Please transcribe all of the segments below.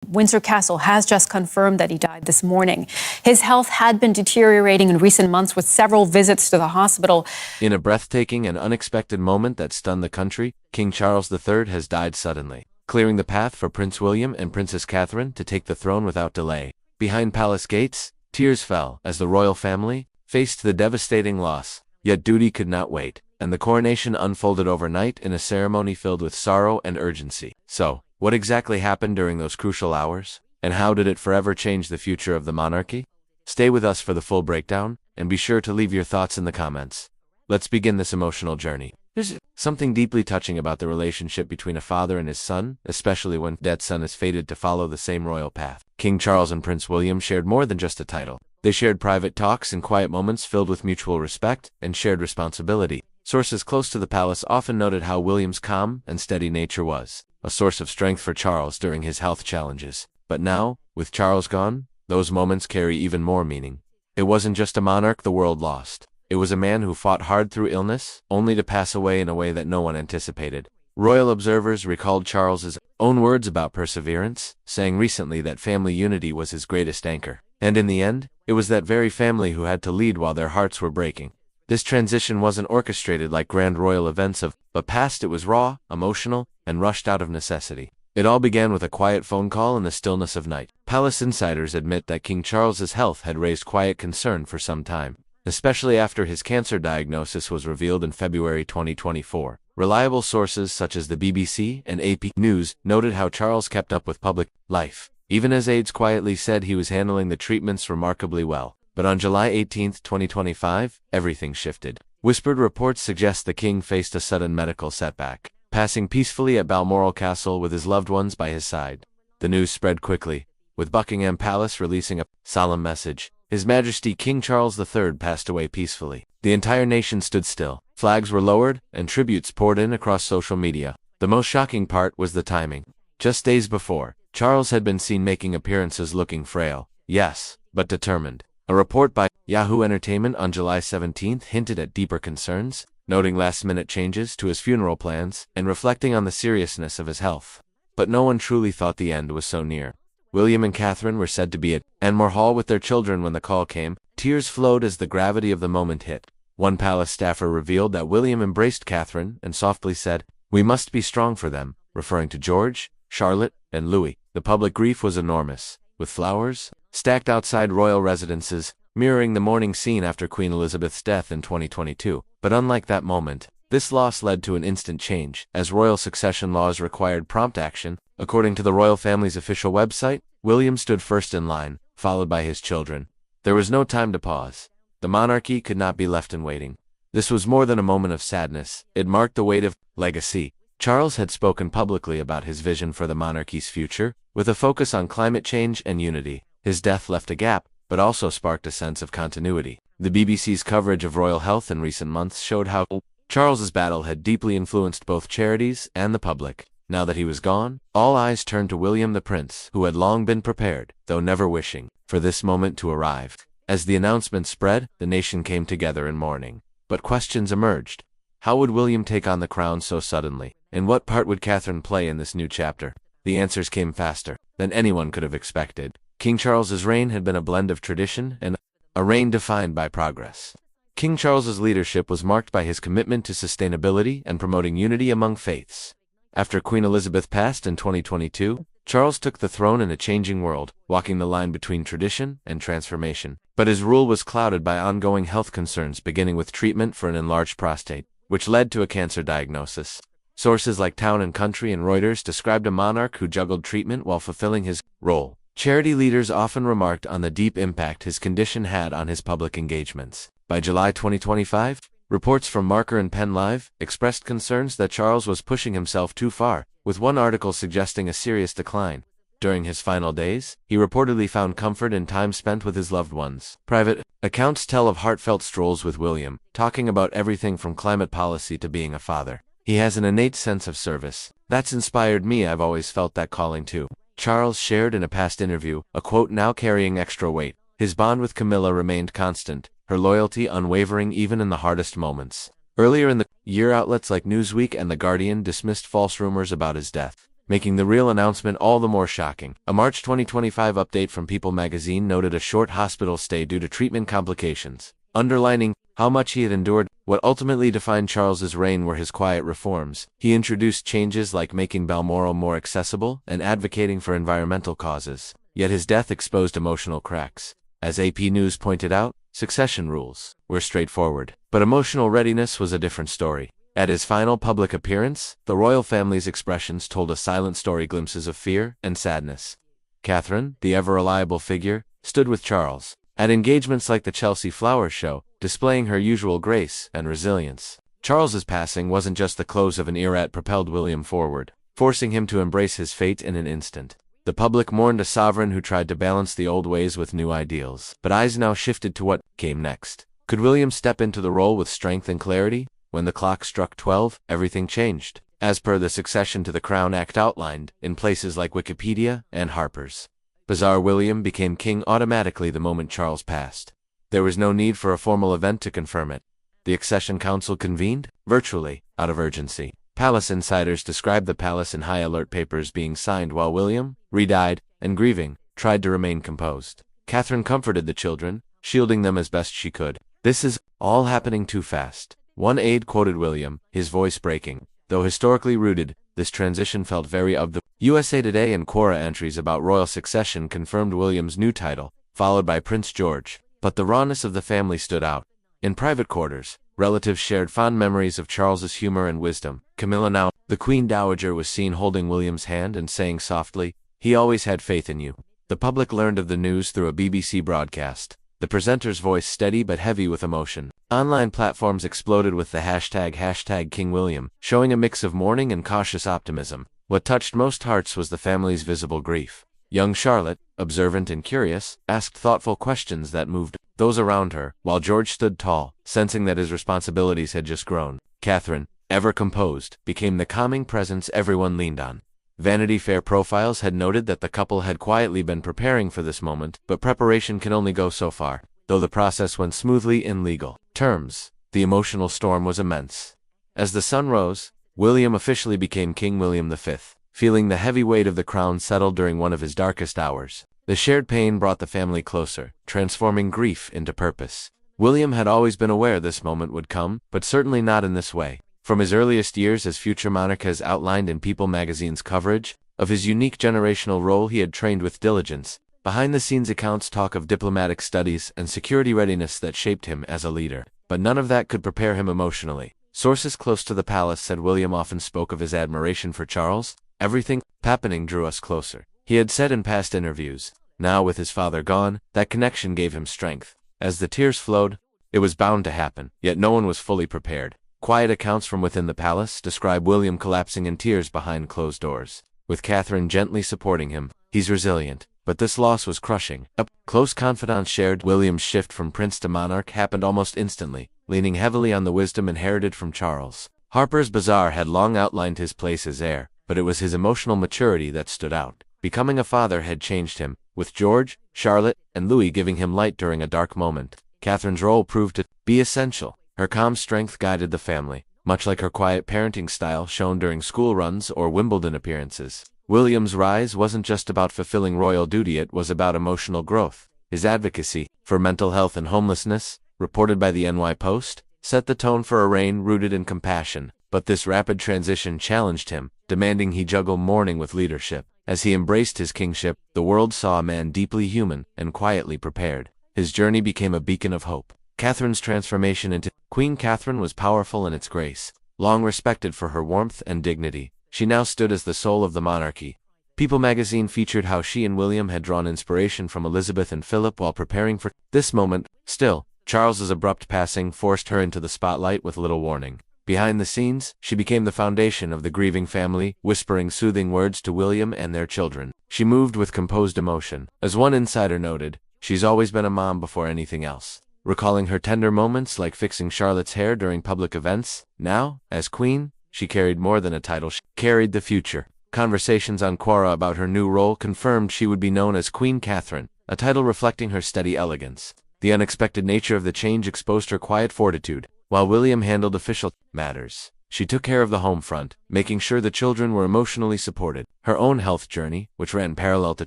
Windsor Castle has just confirmed that he died this morning. His health had been deteriorating in recent months with several visits to the hospital. In a breathtaking and unexpected moment that stunned the country, King Charles III has died suddenly, clearing the path for Prince William and Princess Catherine to take the throne without delay. Behind palace gates, tears fell as the royal family faced the devastating loss. Yet duty could not wait, and the coronation unfolded overnight in a ceremony filled with sorrow and urgency. So, what exactly happened during those crucial hours? And how did it forever change the future of the monarchy? Stay with us for the full breakdown, and be sure to leave your thoughts in the comments. Let's begin this emotional journey. There's something deeply touching about the relationship between a father and his son, especially when that son is fated to follow the same royal path. King Charles and Prince William shared more than just a title. They shared private talks and quiet moments filled with mutual respect and shared responsibility. Sources close to the palace often noted how William's calm and steady nature was a source of strength for Charles during his health challenges. But now, with Charles gone, those moments carry even more meaning. It wasn't just a monarch the world lost. It was a man who fought hard through illness, only to pass away in a way that no one anticipated. Royal observers recalled Charles's own words about perseverance, saying recently that family unity was his greatest anchor. And in the end, it was that very family who had to lead while their hearts were breaking. This transition wasn't orchestrated like grand royal events but past. It was raw, emotional, and rushed out of necessity. It all began with a quiet phone call in the stillness of night. Palace insiders admit that King Charles's health had raised quiet concern for some time, especially after his cancer diagnosis was revealed in February 2024. Reliable sources such as the BBC and AP News noted how Charles kept up with public life, even as aides quietly said he was handling the treatments remarkably well. But on July 18, 2025, everything shifted. Whispered reports suggest the king faced a sudden medical setback, passing peacefully at Balmoral Castle with his loved ones by his side. The news spread quickly, with Buckingham Palace releasing a solemn message. His Majesty King Charles III passed away peacefully. The entire nation stood still. Flags were lowered, and tributes poured in across social media. The most shocking part was the timing. Just days before, Charles had been seen making appearances looking frail, yes, but determined. A report by Yahoo Entertainment on July 17 hinted at deeper concerns, noting last-minute changes to his funeral plans and reflecting on the seriousness of his health. But no one truly thought the end was so near. William and Catherine were said to be at Anmore Hall with their children when the call came. Tears flowed as the gravity of the moment hit. One palace staffer revealed that William embraced Catherine and softly said, "We must be strong for them," referring to George, Charlotte, and Louis. The public grief was enormous, with flowers stacked outside royal residences, mirroring the mourning scene after Queen Elizabeth's death in 2022. But unlike that moment, this loss led to an instant change, as royal succession laws required prompt action. According to the royal family's official website, William stood first in line, followed by his children. There was no time to pause. The monarchy could not be left in waiting. This was more than a moment of sadness. It marked the weight of legacy. Charles had spoken publicly about his vision for the monarchy's future, with a focus on climate change and unity. His death left a gap, but also sparked a sense of continuity. The BBC's coverage of royal health in recent months showed how Charles's battle had deeply influenced both charities and the public. Now that he was gone, all eyes turned to William the Prince, who had long been prepared, though never wishing, for this moment to arrive. As the announcement spread, the nation came together in mourning. But questions emerged. How would William take on the crown so suddenly? And what part would Catherine play in this new chapter? The answers came faster than anyone could have expected. King Charles's reign had been a blend of tradition and a reign defined by progress. King Charles's leadership was marked by his commitment to sustainability and promoting unity among faiths. After Queen Elizabeth passed in 2022, Charles took the throne in a changing world, walking the line between tradition and transformation. But his rule was clouded by ongoing health concerns, beginning with treatment for an enlarged prostate, which led to a cancer diagnosis. Sources like Town & Country and Reuters described a monarch who juggled treatment while fulfilling his role. Charity leaders often remarked on the deep impact his condition had on his public engagements. By July 2025, reports from Marker and Penn Live expressed concerns that Charles was pushing himself too far, with one article suggesting a serious decline. During his final days, he reportedly found comfort in time spent with his loved ones. Private accounts tell of heartfelt strolls with William, talking about everything from climate policy to being a father. He has an innate sense of service. That's inspired me. I've always felt that calling too. Charles shared in a past interview, a quote now carrying extra weight. His bond with Camilla remained constant, her loyalty unwavering even in the hardest moments. Earlier in the year, outlets like Newsweek and The Guardian dismissed false rumors about his death. making the real announcement all the more shocking. A March 2025 update from People magazine noted a short hospital stay due to treatment complications, underlining how much he had endured. What ultimately defined Charles's reign were his quiet reforms. He introduced changes like making Balmoral more accessible and advocating for environmental causes. Yet his death exposed emotional cracks. As AP News pointed out, succession rules were straightforward, but emotional readiness was a different story. At his final public appearance, the royal family's expressions told a silent story, glimpses of fear and sadness. Catherine, the ever-reliable figure, stood with Charles at engagements like the Chelsea Flower Show, displaying her usual grace and resilience. Charles's passing wasn't just the close of an era, it propelled William forward, forcing him to embrace his fate in an instant. The public mourned a sovereign who tried to balance the old ways with new ideals, but eyes now shifted to what came next. Could William step into the role with strength and clarity? When the clock struck 12, everything changed, as per the Succession to the Crown Act outlined in places like Wikipedia and Harper's Bazaar. William became king automatically the moment Charles passed. There was no need for a formal event to confirm it. The Accession Council convened, virtually, out of urgency. Palace insiders described the palace in high alert, papers being signed while William, re-eyed and grieving, tried to remain composed. Catherine comforted the children, shielding them as best she could. "This is all happening too fast," one aide quoted William, his voice breaking. Though historically rooted, this transition felt very of the USA Today and Quora entries about royal succession confirmed William's new title, followed by Prince George. But the rawness of the family stood out. In private quarters, relatives shared fond memories of Charles's humor and wisdom. Camilla, now the Queen Dowager, was seen holding William's hand and saying softly, "He always had faith in you." The public learned of the news through a BBC broadcast, the presenter's voice steady but heavy with emotion. Online platforms exploded with the hashtag #KingWilliam, showing a mix of mourning and cautious optimism. What touched most hearts was the family's visible grief. Young Charlotte, observant and curious, asked thoughtful questions that moved those around her, while George stood tall, sensing that his responsibilities had just grown. Catherine, ever composed, became the calming presence everyone leaned on. Vanity Fair profiles had noted that the couple had quietly been preparing for this moment, but preparation can only go so far. Though the process went smoothly in legal terms, the emotional storm was immense. As the sun rose, William officially became King William V, feeling the heavy weight of the crown settle during one of his darkest hours. The shared pain brought the family closer, transforming grief into purpose. William had always been aware this moment would come, but certainly not in this way. From his earliest years as future monarch, as outlined in People magazine's coverage of his unique generational role, he had trained with diligence. Behind-the-scenes accounts talk of diplomatic studies and security readiness that shaped him as a leader, but none of that could prepare him emotionally. Sources close to the palace said William often spoke of his admiration for Charles. "Everything happening drew us closer," he had said in past interviews. Now, with his father gone, that connection gave him strength. As the tears flowed, it was bound to happen, yet no one was fully prepared. Quiet accounts from within the palace describe William collapsing in tears behind closed doors, with Catherine gently supporting him. "He's resilient, but this loss was crushing." A close confidant shared William's shift from prince to monarch happened almost instantly, leaning heavily on the wisdom inherited from Charles. Harper's Bazaar had long outlined his place as heir, but it was his emotional maturity that stood out. Becoming a father had changed him, with George, Charlotte, and Louis giving him light during a dark moment. Catherine's role proved to be essential. Her calm strength guided the family, much like her quiet parenting style shown during school runs or Wimbledon appearances. William's rise wasn't just about fulfilling royal duty, it was about emotional growth. His advocacy for mental health and homelessness, reported by the NY Post, set the tone for a reign rooted in compassion. But this rapid transition challenged him, demanding he juggle mourning with leadership. As he embraced his kingship, the world saw a man deeply human and quietly prepared. His journey became a beacon of hope. Catherine's transformation into Queen Catherine was powerful in its grace. Long respected for her warmth and dignity, she now stood as the soul of the monarchy. People magazine featured how she and William had drawn inspiration from Elizabeth and Philip while preparing for this moment. Still, Charles's abrupt passing forced her into the spotlight with little warning. Behind the scenes, she became the foundation of the grieving family, whispering soothing words to William and their children. She moved with composed emotion. As one insider noted, "She's always been a mom before anything else," recalling her tender moments like fixing Charlotte's hair during public events. Now, as queen, she carried more than a title, she carried the future. Conversations on Quora about her new role confirmed she would be known as Queen Catherine, a title reflecting her steady elegance. The unexpected nature of the change exposed her quiet fortitude. While William handled official matters, She took care of the home front, making sure the children were emotionally supported. Her own health journey, which ran parallel to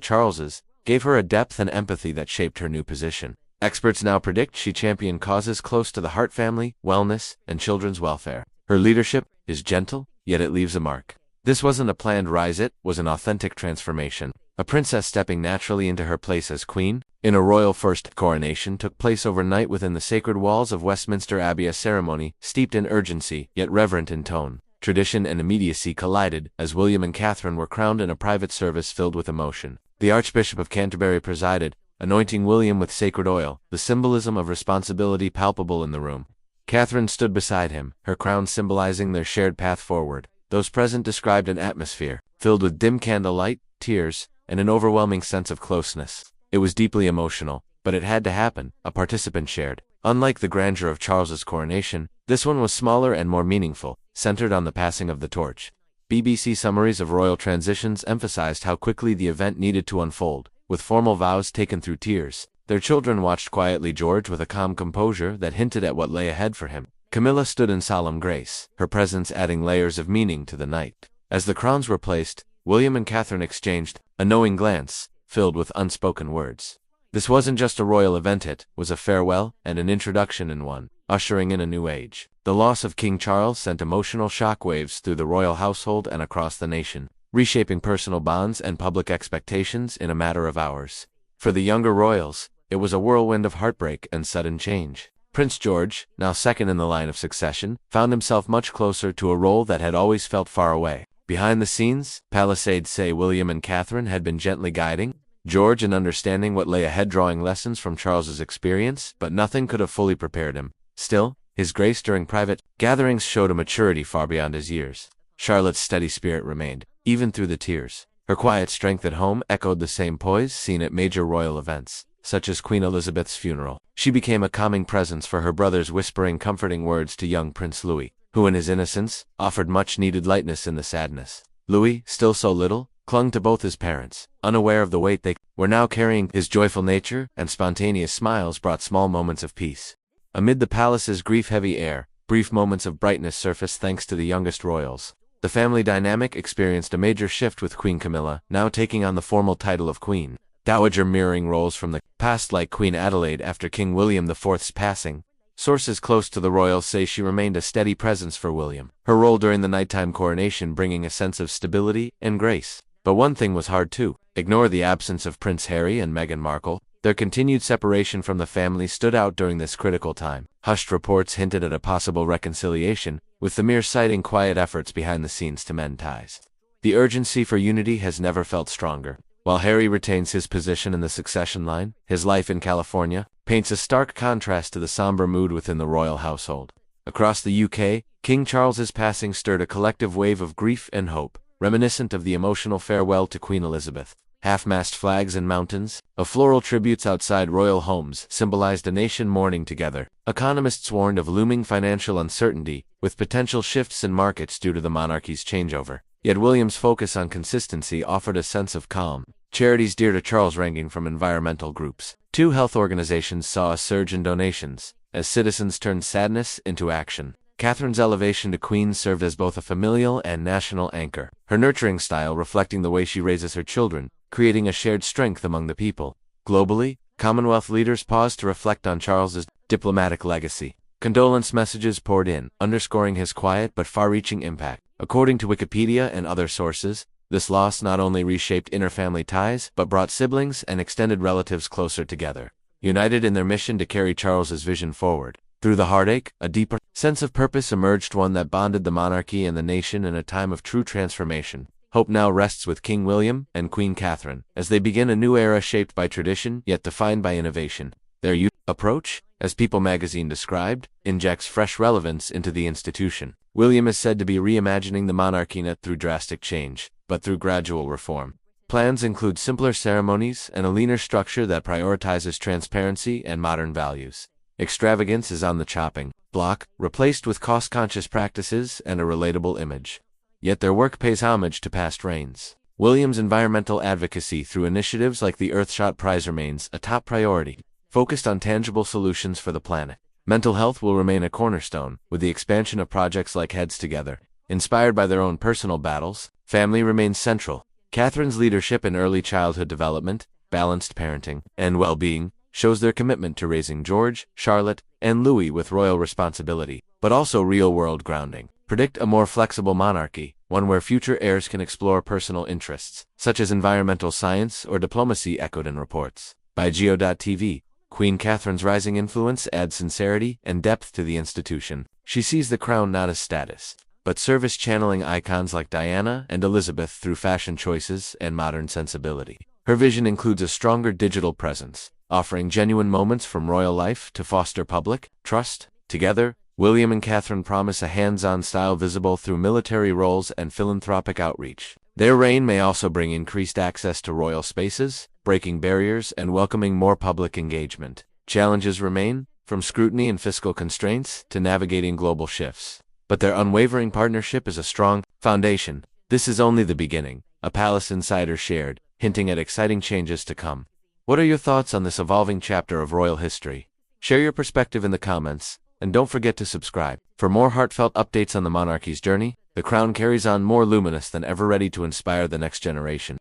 Charles's, gave her a depth and empathy that shaped her new position. Experts now predict she championed causes close to the heart family, wellness, and children's welfare. Her leadership is gentle, yet it leaves a mark. This wasn't a planned rise, it was an authentic transformation. A princess stepping naturally into her place as queen. In a royal first coronation took place overnight within the sacred walls of Westminster Abbey, a ceremony steeped in urgency, yet reverent in tone. Tradition and immediacy collided, as William and Catherine were crowned in a private service filled with emotion. The Archbishop of Canterbury presided, anointing William with sacred oil, the symbolism of responsibility palpable in the room. Catherine stood beside him, her crown symbolizing their shared path forward. Those present described an atmosphere filled with dim candlelight, tears, and an overwhelming sense of closeness. It was deeply emotional, but it had to happen, a participant shared. Unlike the grandeur of Charles's coronation, this one was smaller and more meaningful, centered on the passing of the torch. BBC summaries of royal transitions emphasized how quickly the event needed to unfold. With formal vows taken through tears, their children watched quietly. George with a calm composure that hinted at what lay ahead for him. Camilla stood in solemn grace, her presence adding layers of meaning to the night. As the crowns were placed, William and Catherine exchanged a knowing glance, filled with unspoken words. This wasn't just a royal event, it was a farewell and an introduction in one, ushering in a new age. The loss of King Charles sent emotional shockwaves through the royal household and across the nation, reshaping personal bonds and public expectations in a matter of hours. For the younger royals, it was a whirlwind of heartbreak and sudden change. Prince George, now second in the line of succession, found himself much closer to a role that had always felt far away. Behind the scenes, palisades say William and Catherine had been gently guiding George in understanding what lay ahead, drawing lessons from Charles's experience, but nothing could have fully prepared him. Still, his grace during private gatherings showed a maturity far beyond his years. Charlotte's steady spirit remained, even through the tears. Her quiet strength at home echoed the same poise seen at major royal events, such as Queen Elizabeth's funeral. She became a calming presence for her brothers, whispering comforting words to young Prince Louis, who in his innocence offered much-needed lightness in the sadness. Louis, still so little, clung to both his parents, unaware of the weight they were now carrying. His joyful nature and spontaneous smiles brought small moments of peace. Amid the palace's grief-heavy air, brief moments of brightness surfaced thanks to the youngest royals. The family dynamic experienced a major shift with Queen Camilla, now taking on the formal title of Queen Dowager, mirroring roles from the past like Queen Adelaide after King William IV's passing. Sources close to the royals say she remained a steady presence for William, her role during the nighttime coronation bringing a sense of stability and grace. But one thing was hard to ignore: the absence of Prince Harry and Meghan Markle. Their continued separation from the family stood out during this critical time. Hushed reports hinted at a possible reconciliation, with the mere citing quiet efforts behind the scenes to mend ties. The urgency for unity has never felt stronger. While Harry retains his position in the succession line, his life in California paints a stark contrast to the somber mood within the royal household. Across the UK, King Charles's passing stirred a collective wave of grief and hope, reminiscent of the emotional farewell to Queen Elizabeth. Half-mast flags in mountains, of floral tributes outside royal homes symbolized a nation mourning together. Economists warned of looming financial uncertainty, with potential shifts in markets due to the monarchy's changeover. Yet William's focus on consistency offered a sense of calm. Charities dear to Charles, ranging from environmental groups to health organizations, saw a surge in donations, as citizens turned sadness into action. Catherine's elevation to queen served as both a familial and national anchor, her nurturing style reflecting the way she raises her children, creating a shared strength among the people. Globally, Commonwealth leaders paused to reflect on Charles's diplomatic legacy. Condolence messages poured in, underscoring his quiet but far-reaching impact. According to Wikipedia and other sources, this loss not only reshaped inter-family ties but brought siblings and extended relatives closer together, united in their mission to carry Charles's vision forward. Through the heartache, a deeper sense of purpose emerged, one that bonded the monarchy and the nation in a time of true transformation. Hope now rests with King William and Queen Catherine, as they begin a new era shaped by tradition yet defined by innovation. Their youth approach, as People magazine described, injects fresh relevance into the institution. William is said to be reimagining the monarchy not through drastic change, but through gradual reform. Plans include simpler ceremonies and a leaner structure that prioritizes transparency and modern values. Extravagance is on the chopping block, replaced with cost-conscious practices and a relatable image. Yet their work pays homage to past reigns. William's environmental advocacy through initiatives like the Earthshot Prize remains a top priority, focused on tangible solutions for the planet. Mental health will remain a cornerstone, with the expansion of projects like Heads Together. Inspired by their own personal battles, family remains central. Catherine's leadership in early childhood development, balanced parenting, and well-being shows their commitment to raising George, Charlotte, and Louis with royal responsibility, but also real-world grounding. Predict a more flexible monarchy, one where future heirs can explore personal interests, such as environmental science or diplomacy, echoed in reports. By Geo.tv, Queen Catherine's rising influence adds sincerity and depth to the institution. She sees the crown not as status, but service, channeling icons like Diana and Elizabeth through fashion choices and modern sensibility. Her vision includes a stronger digital presence, offering genuine moments from royal life to foster public trust. Together, William and Catherine promise a hands-on style visible through military roles and philanthropic outreach. Their reign may also bring increased access to royal spaces, breaking barriers and welcoming more public engagement. Challenges remain, from scrutiny and fiscal constraints to navigating global shifts. But their unwavering partnership is a strong foundation. This is only the beginning, a palace insider shared, hinting at exciting changes to come. What are your thoughts on this evolving chapter of royal history? Share your perspective in the comments, and don't forget to subscribe. For more heartfelt updates on the monarchy's journey, the crown carries on more luminous than ever, ready to inspire the next generation.